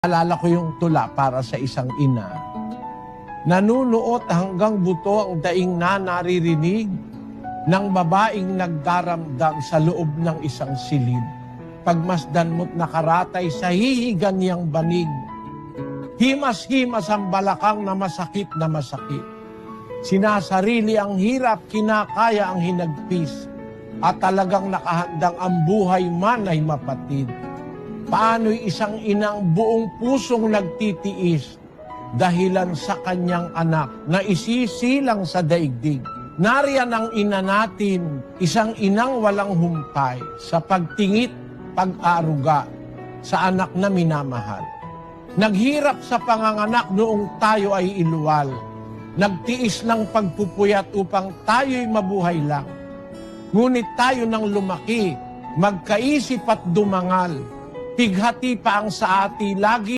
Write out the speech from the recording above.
Alala ko yung tula para sa isang ina. Nanunuot hanggang buto ang daing na naririnig ng babaeng nagdaramdam sa loob ng isang silid. Pagmasdan mo't nakaratay sa hihigan niyang banig. Himas-himas ang balakang na masakit na masakit. Sinasarili ang hirap, kinakaya ang hinagpis. At talagang nakahandang ang buhay man ay mapatid. Paano'y isang inang buong pusong nagtitiis dahilan sa kanyang anak na isisilang sa daigdig. Nariyan ang ina natin, isang inang walang humpay sa pagtingit, pag-aaruga sa anak na minamahal. Naghirap sa panganganak noong tayo ay iluwal. Nagtiis ng pagpupuyat upang tayo'y mabuhay lang. Ngunit tayo nang lumaki, magkaisip at dumangal. Pighati pa ang sa ati, lagi